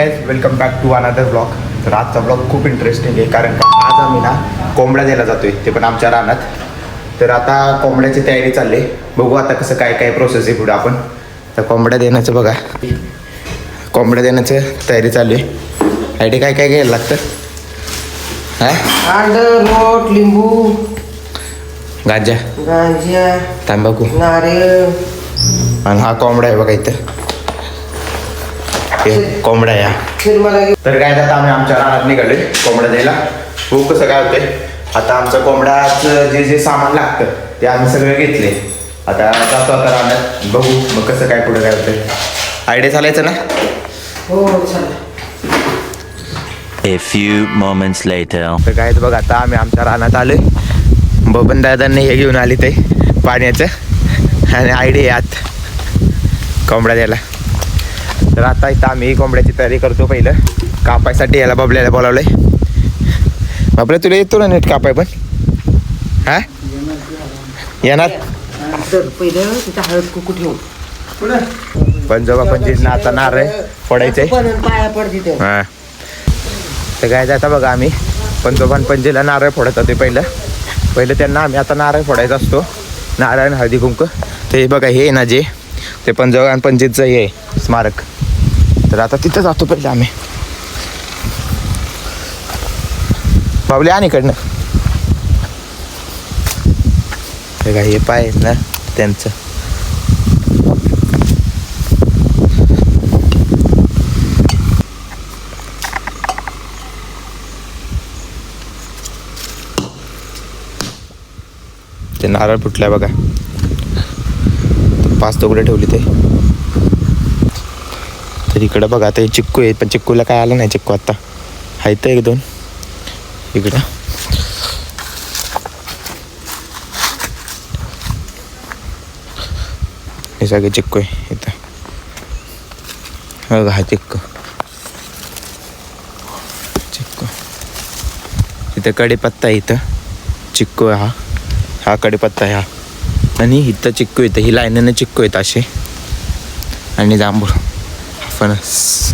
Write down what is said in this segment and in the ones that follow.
Guys welcome back to another blog. तर आजचा blog खूप इंटरेस्टिंग आहे कारण का आज आम्ही ना कोंबड्या द्यायला जातोय, ते पण आमच्या रानात. तर आता कोंबड्याची तयारी चालली, बघू आता कसं काय काय प्रोसेस आहे पुढे. आपण तर कोंबड्या देण्याचं बघा, कोंबड्या देण्याचं तयारी चालू आहे. आयडी काय काय घ्यायला लागतं? अंड, रोट, लिंबू, गांजा, तंबाखू, नारळ आणि हा कोंबडा आहे बघा इथं. कोंबडा या. तर काय आता आम्ही आमच्या रानात निघालोय कोंबड्या द्यायला. बघू कसं काय होतंय. आता आमचं कोंबड्याचं जे जे सामान लागतं ते आम्ही सगळे घेतले. आता जातो आता रानात, बघू मग कसं काय पुढे काय होतंय. आयडिया चालायचं ना? हो चला. A few moments later. तर काय बघ आता आम्ही आमच्या रानात आलोय. बबन दादांनी हे घेऊन आली ते पाण्याचं आणि आयडिया यात कोंबड्या द्यायला. तर आता इथं आम्ही कोंबड्याची तयारी करतो. पहिलं कापायसाठी याला बबल्याला बोलावलंय. बाबल्या तुला येतो ना नीट कापाय पण? हा येणार. तर पहिलं तिथं हळद कुकू ठेवू. पंजोबा पंजीत आता नारळ फोडायचंय. पाया पडते. हा तर काय आता बघा आम्ही पंजोबान पंजीला नारळ फोडत होते. पहिलं त्यांना आम्ही आता नारळ फोडायचा असतो. नारळ आणि हळदी कुंकू. ते बघा हे ना जे ते पंजोबा पंजीतचं हे स्मारक. तर आता तिथं जातो पहिलं आम्ही. बाबले आणि इकडनं हे काय हे पाय आहेत ना त्यांचं. ते नारळ फुटलाय बघा. 5 तुकडे ठेवली ते. तर इकडं बघा आता हे चिक्कू आहे, पण चिक्कूला काय आलं नाही. चिक्कू आता आहे तर 1-2 इकडं. हे सगळे चिक्कू आहे इथं. बघा हा चिक्कू इथं कढीपत्ता आहे. इथं चिक्कू आहे. हा कढीपत्ता आहे हा. आणि इथं चिक्कू येतं. ही लाईनीनं चिक्कू येतं असे. आणि जांभूळ फणस.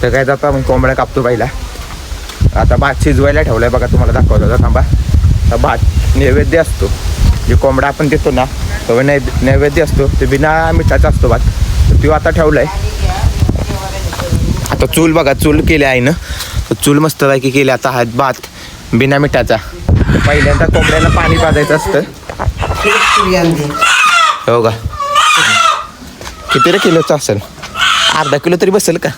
तर काय जाता मग कोंबड्या कापतो पहिला. आता भात शिजवायला ठेवलाय बघा, तुम्हाला दाखवतो होता थांबा. तर भात नैवेद्य असतो. जे कोंबडा आपण देतो ना तो नैवेद्य असतो. ते बिना मिठाचा असतो भात. तर तो आता ठेवलाय. आता चूल बघा, चूल केली आहे ना. चूल मस्त पैकी केली. आता हा भात बिना मिठाचा. पहिल्यांदा कोंबड्याला पाणी पाजायचं असतं. हो का? किती रे किलोचं असेल? अर्धा किलो तरी बसेल का?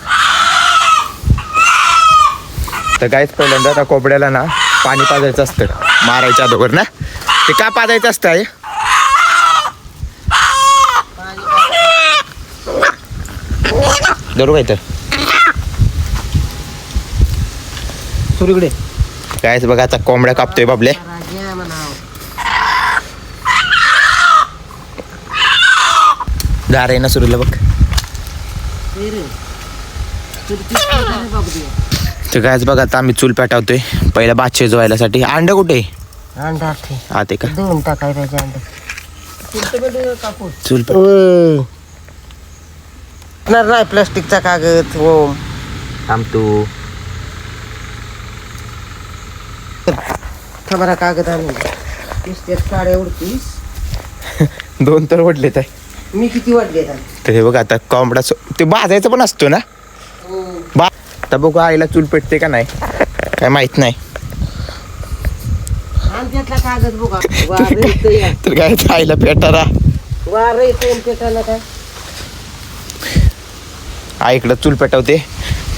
तर काहीच पहिल्यांदा आता कोंबड्याला ना पाणी पाजायचं असतं मारायच्या अगोदर ना. ते का पाजायचं असतं आहे? बरोबर आहे. तर सुरीकडे कायच बघा आता कोंबड्या कापतोय बाबले. दार आहे ना सुरूला बघ. तर कायच बघा आता आम्ही चूल पेटावतोय पहिला भात शिजवायसाठी. अंड कुठे? अंडा हा ते का दोन टाकाय पाहिजे अंड. चूल नाही प्लास्टिकचा कागद. हो थांबतो. खबरा कागद आणून काड्या उडतीस. 2 तर वडलेत आहे. मी किती वाढले? तर हे बघा आता कोंबडा ते भाजायचं पण असतो ना. आता बघू आईला चूल पेटते का नाही काय माहित नाही. कागद बघा. तर काय आईला पेटारा. काय आई इकडं चूल पेटवते.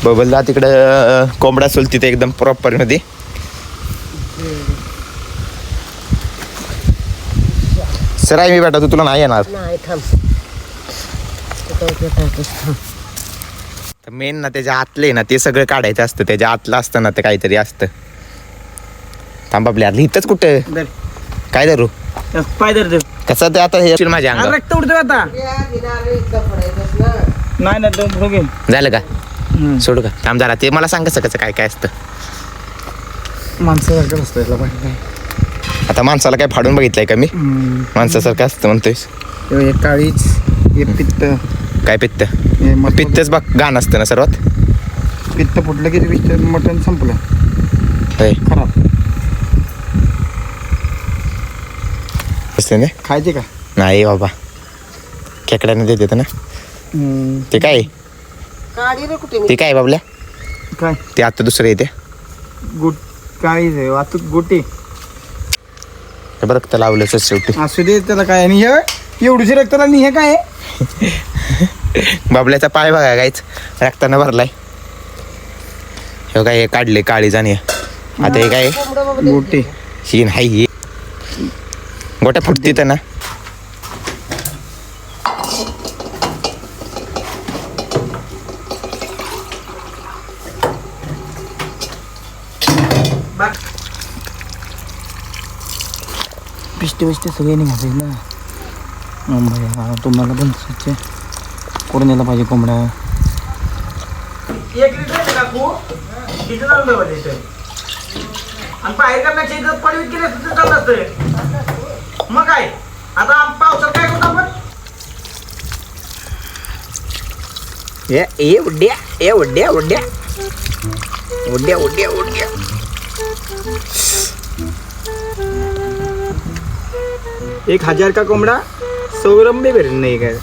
बबलदा तिकडं कोंबडा चूल तिथे एकदम प्रॉपर मध्ये. सर आई मी पेटवतो, तुला नाही येणार. मेन ना त्याच्या आतले ना ते सगळं काढायचं असतं. त्याच्या आतलं असतं ना ते काहीतरी असतं. थांबा आपल्या इथंच कुठं काय धरू पाय धर. कसं ते आता हे माझ्या अंगावर रक्त उडतो आता. नाही झालं का? सोडू का? थांब जरा. ते मला सांग कसं कसं काय काय असतं. माणसासारखं असतं. आता माणसाला काय फाडून बघितलंय का मी? माणसासारखं असतं म्हणतोयस. काळीच हे पित्त. काय पित्त? पित्तच बघ घाण असतं ना सर्वात. पित्त फुटलं की मटण संपलं होय खराब. असते ना खायचे का? नाही बाबा खेकड्याने देते ना ते काय काढी रे कुठे ते काय बाबल्या काय ते आता दुसरं येते गुट काय वाहतूक गोटे ते बरं तर लावलंच शेवटी असू दे त्याला काय. आणि हे एवढीशी रक्ताला आणि हे काय बाबल्याचा पाय बघा काहीच रक्तानं भरलाय हे काय हे काढले काळी जाणे आता हे काय गोटे ही नाही ही गोट्या फुटती तर ना पिष्टे बिष्टे सगळे निघाले ना. भैया तुम्हाला पण स्वच्छ करून द्यायला पाहिजे कोंबड्या. 1 लिटर टाकू किती लावलं पाहिजे इथे आणि बाहेर करण्याची इथं पडवीत केली असतं तर चाललं असतं. मग काय आता पावसात काय करतो आपण ए उड्या ए उड्या उड्या उड्या उड्या उड्या. एक 1000 का कोंबडा 100 रुपये भेटत नाही काय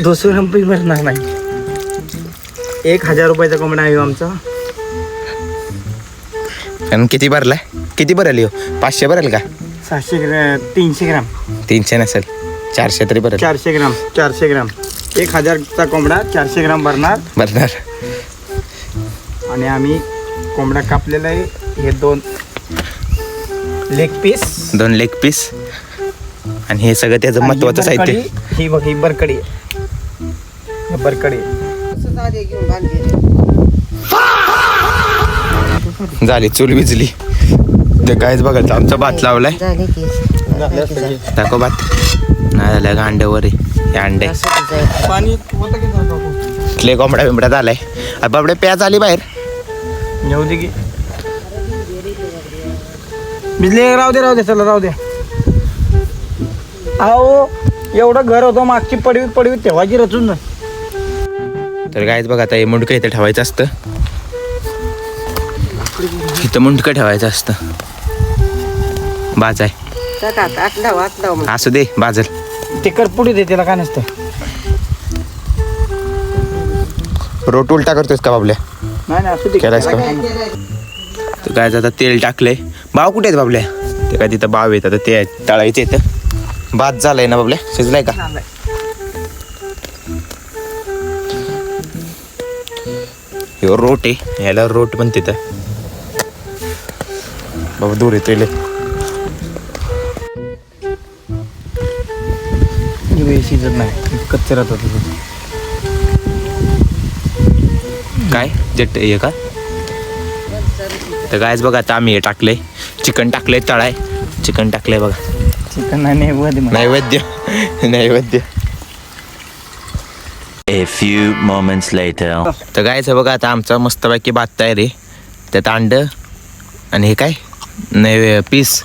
200 रुपये भरणार नाही. 1000 रुपयाचा कोंबडा आहे हो आमचा. आणि किती भरलाय किती भरली हो 500 भरेल का 700 ग्रॅम 300 ग्राम 300 नसेल 400 तरी भरेल 400 ग्राम 400 ग्राम 1000चा कोंबडा 400 ग्राम भरणार. भरणार आणि आम्ही कोंबडा कापलेला आहे. हे 2 लेग पीस 2 लेग पीस आणि हे सगळं त्याचं महत्वाचं साहित्य ही बघ ही बरकडी बरकडी घेऊन बांधले झाली चूल विजली ते कायच बघायचं आमचा भात लावलाय झाले की दाखव भात नाही झालं अंड्यावर हे अंडे पाणी होतं की नाही काकू? इथले कोंबड्या बिंबड्यात आलाय बाबडे प्याज आली बाहेर येऊ दे की बिजले राहू दे चला राहू दे. अहो एवढं घर होतं मागची पडवीत ठेवायची रचून. तर कायच बघा आता हे मुंडकं इथं ठेवायचं असतं इथं मुंडकं ठेवायचं असतं बाज आहे आटलाव असू दे बाजल ते करपुडी दे त्याला काय नसतं. रोट उलटा करतोयस का बाबल्या नाही असू दे केलायस का तर काय आता तेल टाकलंय भाव कुठे आहेत बाबल्या ते काय तिथं भाव येतं ते तळायचं येतं भात झालाय ना बाबल्या शिजलाय का ह्यो रोट आहे ह्याला रोट पण तिथं बाबा दूर येतोय लय. शिजत नाही कच्चे राहतात. काय जट हे का तर कायच बघा आता आम्ही हे टाकलंय चिकन टाकलंय तळाय चिकन टाकलंय बघा चिकन नाही नैवेद्य नैवेद्य A few moments later. तर कायच बघा आता आमचा मस्तपैकी भात तयार आहे त्यात अंड आणि हे काय नाही पीस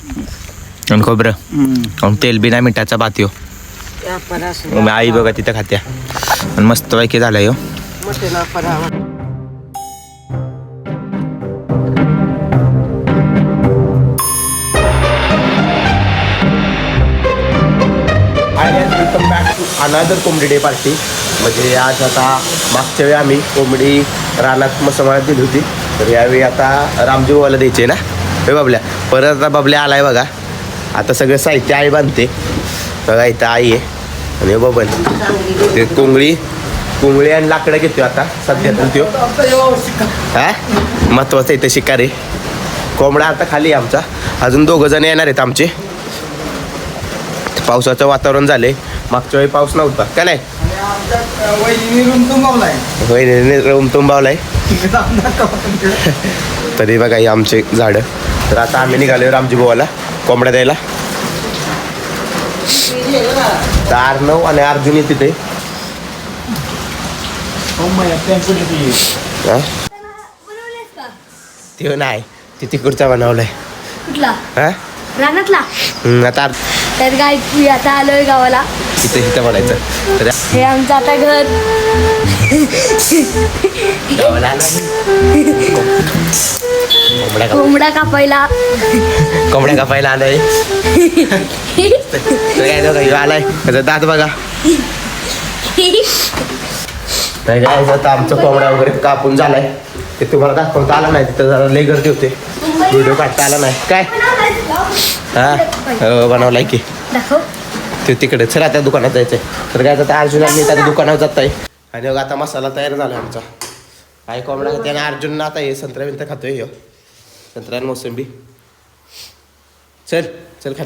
आणि खोबरं आणि तेल बिना मिठाचा भात यो आई बघा तिथं खात्या आणि मस्तपैकी झाला यो वेलकम बॅक टू अनदर कोंबडी डे पार्टी. म्हणजे आज आता मागच्या वेळी आम्ही कोंबडी रानात मसमाळ्यात दिली होती तर यावेळी आता रामजी बाबाला द्यायचे ना हे बाबल्या परत आता बाबल्या आलाय बघा आता सगळं साहित्य आई बांधते बघा इथं आई आहे आणि बबल ते कोंबडी आणि लाकडं घेतो आता सध्या तर त्यो हा महत्वाचं इथं शिकार आहे. कोंबडा आता खाली आहे आमचा अजून 2 जण येणार आहेत आमचे. पावसाचं वातावरण झालंय मागच्या वेळी पाऊस नव्हता का नाही रूम तुंबावलाय तरी बघा ही आमचे झाडं. तर आता आम्ही निघालो रामजी बुवाला कोंबड्या द्यायला. तर अर्णव आणि अर्जुनी तिथे ते नाही ते तिकडचा बनवलाय कुठला हा रानातला आता तर काय मी आता आलोय गावाला. इथं पडायचं तर हे आमचं आता घर. गावाला आला कोंबडा कापायला. कोंबड्या कापायला आलोय. तर काय तो काही आलाय त्याचा दात बघा. तर काय आता आमचं कोंबडा वगैरे कापून झालाय ते तुम्हाला दाखवता आला नाही. तिथं जरा लई गर्दी होते व्हिडिओ काढता आला नाही. काय हा बनवलाय की दाखव. ते तिकडे चला त्या दुकानात जायचंय. तर काय आता अर्जुन आणि त्या दुकानावर जात आहे आणि मग आता मसाला तयार झाला आमचा. काय कोंबडा त्याने अर्जुन आता हे संत्रा बिंत्रा खातोय ह्यो संत्रा आणि मोसंबी. चल चल खा.